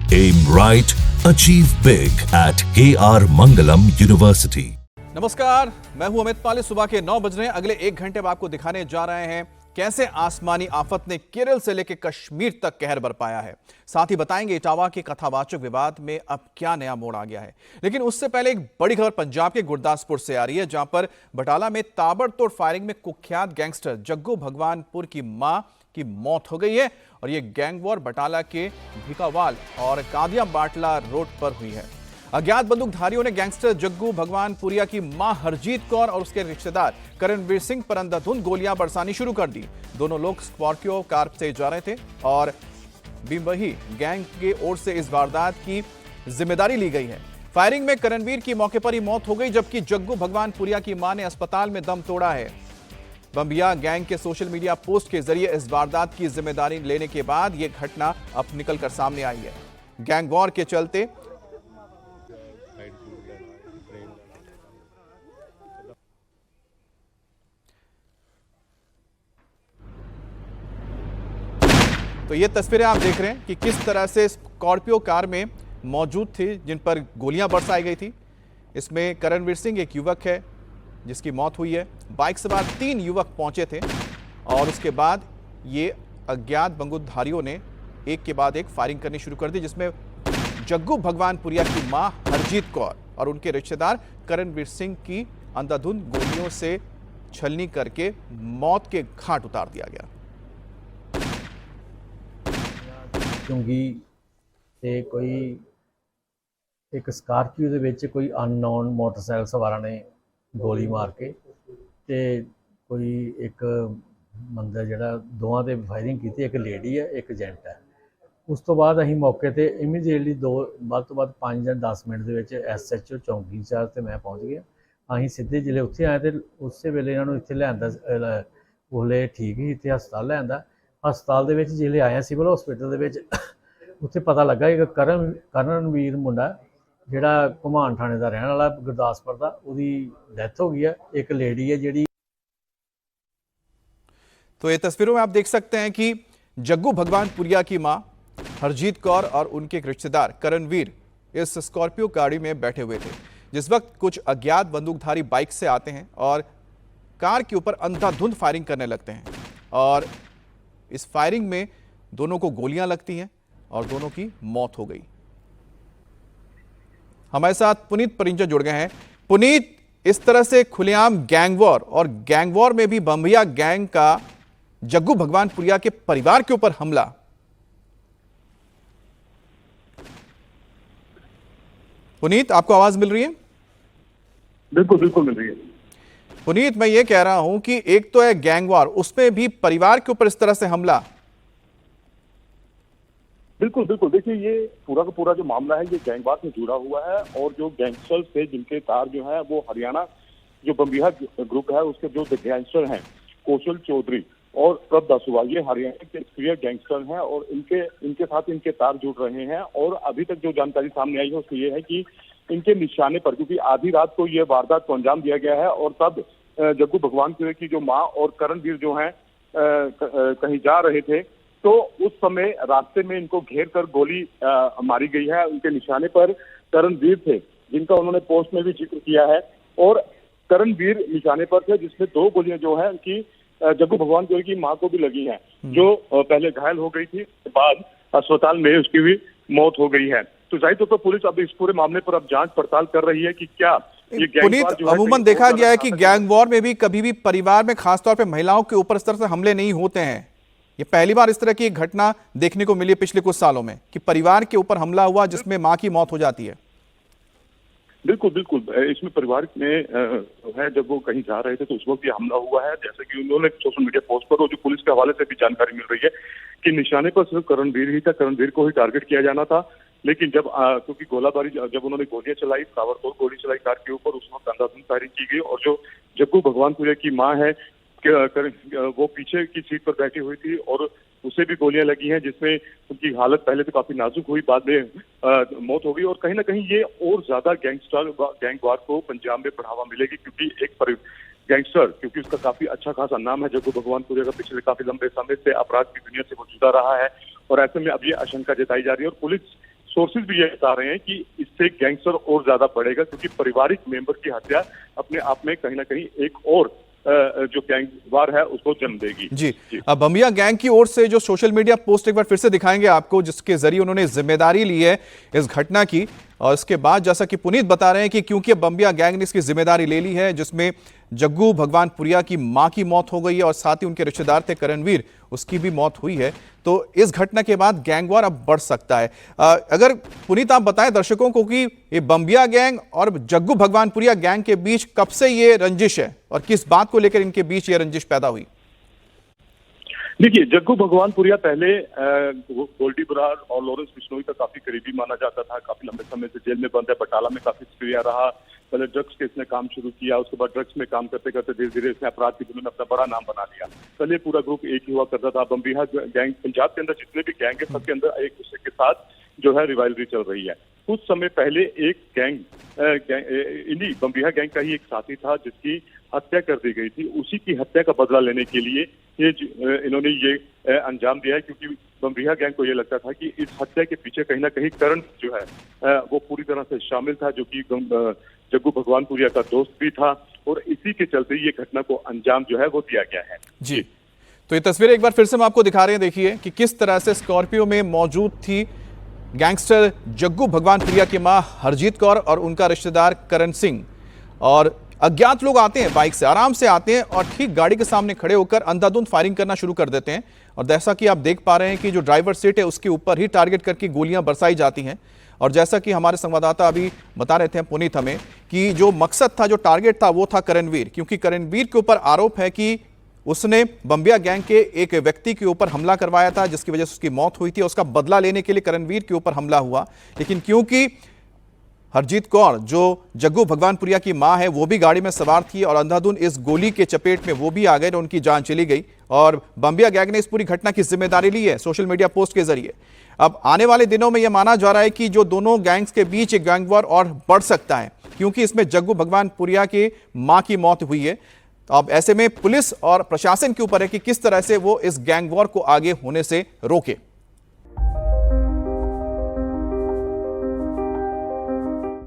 Aim right, achieve big at KR Mangalam University. नमस्कार, मैं हूं अमित पाले। सुबह के 9 बज रहे हैं। अगले 1 घंटे में आपको दिखाने जा रहे हैं कैसे आसमानी आफत ने केरल से लेकर कश्मीर तक कहर बरपाया है। साथ ही बताएंगे इटावा के कथावाचक विवाद में अब क्या नया मोड़ आ गया है। लेकिन उससे पहले एक बड़ी खबर पंजाब के गुरदासपुर से आ रही है, जहां पर बटाला में ताबड़तोड़ फायरिंग में कुख्यात गैंगस्टर जग्गू भगवानपुर की मां की मौत हो गई है। और यह गैंग वॉर बटाला के भिकावाल और कादिया बाटला रोड पर हुई है। अज्ञात बंदूकधारियों ने गैंगस्टर जग्गू भगवानपुरिया की मां हरजीत कौर और उसके रिश्तेदार करणवीर सिंह पर अंधाधुंध गोलियां बरसानी शुरू कर दी। दोनों लोग स्कॉर्पियो कार से जा रहे थे और बिम्बही गैंग के ओर से इस वारदात की जिम्मेदारी ली गई है। फायरिंग में करणवीर की मौके पर ही मौत हो गई, जबकि जग्गू भगवानपुरिया की मां ने अस्पताल में दम तोड़ा है। बम्बिया गैंग के सोशल मीडिया पोस्ट के जरिए इस वारदात की जिम्मेदारी लेने के बाद यह घटना अब निकलकर सामने आई है। गैंग वॉर के चलते तो ये तस्वीरें आप देख रहे हैं कि किस तरह से स्कॉर्पियो कार में मौजूद थी जिन पर गोलियां बरसाई गई थी। इसमें करणवीर सिंह एक युवक है जिसकी मौत हुई है। बाइक सवार 3 युवक पहुंचे थे और उसके बाद ये अज्ञात बंदूकधारियों ने एक के बाद एक फायरिंग करनी शुरू कर दी, जिसमें जग्गू भगवानपुरिया की मां हरजीत कौर और उनके रिश्तेदार करणवीर सिंह की अंधाधुंध गोलियों से छलनी करके मौत के घाट उतार दिया गया। चुंगी ते कोई एक स्कार्पियो दे विच कोई अननोन मोटरसाइकिल सवारां ने गोली मार के ते कोई एक बंदा जिहड़ा दोवां ते फायरिंग की, एक लेडी है एक जेंट है। उस तो बाद असीं मौके ते इमीडिएटली ਵੱਧ ਤੋਂ ਵੱਧ 5 ਜਾਂ 10 मिनट दे विच SHO चौंकी इंचार्ज ते मैं पहुँच गया। असीं सिद्धे जिले उत्थे आए तो उस वेले इन्हां नूं इत्थे लिआंदा, उसले ठीक ही इत्थे हस्पताल लिआंदा। हस्पताल दे विच जिले आए सिविल हॉस्पिटल दे विच उत्थे पता लगा कि करणवीर मुंडा जिहड़ा घुमान थाने का रहने वाला गुरदासपुर का, उसकी डैथ हो गई है। एक लेडी है जिहड़ी। तो ये तस्वीरों में आप देख सकते हैं कि जग्गू भगवानपुरिया की मां हरजीत कौर और उनके रिश्तेदार करणवीर इस स्कॉर्पियो गाड़ी में बैठे हुए थे, जिस वक्त कुछ अज्ञात बंदूकधारी बाइक से आते हैं और कार के ऊपर अंधाधुंध फायरिंग करने लगते हैं। और इस फायरिंग में दोनों को गोलियां लगती हैं और दोनों की मौत हो गई। हमारे साथ पुनीत परिंजन जुड़ गए हैं। पुनीत, इस तरह से खुलेआम गैंग वॉर और गैंग वॉर में भी बम्बिया गैंग का जग्गू भगवानपुरिया के परिवार के ऊपर हमला, पुनीत आपको आवाज मिल रही है? बिल्कुल बिल्कुल मिल रही है। पुनीत, मैं ये कह रहा हूं कि एक तो है गैंग वॉर, उसमें भी परिवार के ऊपर इस तरह से हमला। बिल्कुल बिल्कुल, देखिए ये पूरा का पूरा जो मामला है ये गैंगवार से जुड़ा हुआ है। और जो गैंगस्टर से जिनके तार जो है वो हरियाणा जो बम्बिया ग्रुप है उसके जो गैंगस्टर हैं कौशल चौधरी और प्रभ दासुवा, ये हरियाणा के सक्रिय गैंगस्टर हैं और इनके साथ इनके तार जुड़ रहे हैं। और अभी तक जो जानकारी सामने आई है उसकी ये है कि इनके निशाने पर, क्योंकि आधी रात को ये वारदात को अंजाम दिया गया है और तब जग्गू भगवानपुर की जो माँ और करणवीर जो है कहीं जा रहे थे, तो उस समय रास्ते में इनको घेर कर गोली मारी गई है। उनके निशाने पर करणवीर थे, जिनका उन्होंने पोस्ट में भी जिक्र किया है। और करणवीर निशाने पर थे, जिसमें 2 गोलियां जो है उनकी जग्गू भगवानपुर की मां को भी लगी हैं, जो पहले घायल हो गई थी, बाद अस्पताल में उसकी भी मौत हो गई है। तो जाहिर तौर पर पुलिस अब इस पूरे मामले पर अब जांच पड़ताल कर रही है कि क्या ये पुनीत, अमूमन देखा गया है कि गैंग वॉर में भी कभी भी परिवार में खासतौर पर महिलाओं के ऊपर इस तरह से हमले नहीं होते हैं। ये पहली बार इस तरह की एक घटना देखने को मिली पिछले कुछ सालों में कि परिवार के ऊपर हमला हुआ जिसमें मां की मौत हो जाती है। बिल्कुल बिल्कुल, इसमें परिवार में है, जब वो कहीं जा रहे थे तो उस वक्त भी हमला हुआ है। जैसे कि उन्होंने सोशल मीडिया पोस्ट पर और जो पुलिस के हवाले से भी जानकारी मिल रही है कि निशाने पर सिर्फ करणवीर ही था, करणवीर को ही टारगेट किया जाना था। लेकिन जब क्योंकि गोलाबारी, जब उन्होंने गोलियां चलाई, ताबड़तोड़ गोली चलाई कार के ऊपर, उस वक्त अंधाधुंध फायरिंग की गई। और जो जग्गू भगवानपुरिया की माँ है वो पीछे की सीट पर बैठी हुई थी और उसे भी गोलियां लगी हैं, जिसमें उनकी हालत पहले तो काफी नाजुक हुई, बाद में मौत हो गई। और कहीं ना कहीं ये और ज्यादा गैंगवार को पंजाब में बढ़ावा मिलेगी, क्योंकि एक गैंगस्टर, क्योंकि उसका काफी अच्छा खासा नाम है, जग्गू भगवानपुरिया का पिछले काफी लंबे समय से अपराध की दुनिया से वो जुड़ा रहा है। और ऐसे में अब ये आशंका जताई जा रही है और पुलिस सोर्सेज भी ये बता रहे हैं कि इससे गैंगस्टर और ज्यादा बढ़ेगा, क्योंकि पारिवारिक मेंबर की हत्या अपने आप में कहीं ना कहीं एक और जो गैंग वार है उसको जन्म देगी। जी, अब बम्बिया गैंग की ओर से जो सोशल मीडिया पोस्ट एक बार फिर से दिखाएंगे आपको, जिसके जरिए उन्होंने जिम्मेदारी ली है इस घटना की। और इसके बाद जैसा कि पुनीत बता रहे हैं कि क्योंकि बम्बिया गैंग ने इसकी जिम्मेदारी ले ली है, जिसमें जग्गू भगवानपुरिया की मां की मौत हो गई है और साथ ही उनके रिश्तेदार थे करणवीर, उसकी भी मौत हुई है, तो इस घटना के बाद गैंगवार अब बढ़ सकता है। अगर पुनीत आप बताएं दर्शकों को कि ये बम्बिया गैंग और जग्गू भगवानपुरिया गैंग के बीच कब से ये रंजिश है और किस बात को लेकर इनके बीच ये रंजिश पैदा हुई? देखिए, जग्गू भगवानपुरिया पहले गोल्डी बरार और लॉरेंस बिश्नोई का काफी करीबी माना जाता था। काफी लंबे समय से जेल में बंद है, बटाला में काफी सक्रिय रहा। पहले ड्रग्स के इसने काम शुरू किया, उसके बाद ड्रग्स में काम करते करते धीरे धीरे इसने अपराध की दुनिया में अपना बड़ा नाम बना लिया। पहले पूरा ग्रुप एक ही हुआ करता था। बम्बिया गैंग, पंजाब के अंदर जितने भी गैंग है सबके अंदर एक दूसरे के साथ जो है रिवाइलरी चल रही है। कुछ समय पहले एक गैंग इन्हीं बम्बिया गैंग का ही एक साथी था जिसकी हत्या कर दी गई थी। उसी की हत्या का बदला लेने के लिए इन्होंने ये अंजाम दिया है, क्योंकि बम्बिया गैंग को ये लगता था कि इस हत्या के पीछे कहीं ना कहीं करण जो है वो पूरी तरह से शामिल था, जो कि जग्गू भगवानपुरिया का दोस्त भी था, और इसी के चलते ये घटना को अंजाम जो है वो दिया गया है। जी, तो ये तस्वीर एक बार फिर से हम आपको दिखा रहे हैं, देखिए कि किस तरह से स्कॉर्पियो में मौजूद थी गैंगस्टर जग्गू भगवानपुरिया की मां हरजीत कौर और उनका रिश्तेदार करण सिंह, और अज्ञात लोग आते हैं, बाइक से आराम से आते हैं और ठीक गाड़ी के सामने खड़े होकर अंधाधुंध फायरिंग करना शुरू कर देते हैं। और जैसा कि आप देख पा रहे हैं कि जो ड्राइवर सीट है उसके ऊपर ही टारगेट करके गोलियां बरसाई जाती हैं। और जैसा कि हमारे संवाददाता अभी बता रहे थे पुनीत हमें कि जो मकसद था, जो टारगेट था, वो था करणवीर, क्योंकि करणवीर के ऊपर आरोप है कि उसने बम्बिया गैंग के एक व्यक्ति के ऊपर हमला करवाया था, जिसकी वजह से उसकी मौत हुई थी। उसका बदला लेने के लिए करणवीर के ऊपर हमला हुआ, लेकिन क्योंकि हरजीत कौर जो जग्गू भगवानपुरिया की मां है वो भी गाड़ी में सवार थी और अंधाधुंध इस गोली के चपेट में वो भी आ गए और उनकी जान चली गई। और बम्बिया गैंग ने इस पूरी घटना की जिम्मेदारी ली है सोशल मीडिया पोस्ट के जरिए। अब आने वाले दिनों में यह माना जा रहा है कि जो दोनों गैंग्स के बीच एक गैंग वॉर और बढ़ सकता है, क्योंकि इसमें जग्गू भगवानपुरिया की मां की मौत हुई है। अब ऐसे में पुलिस और प्रशासन के ऊपर है कि किस तरह से वो इस गैंग वॉर को आगे होने से रोके।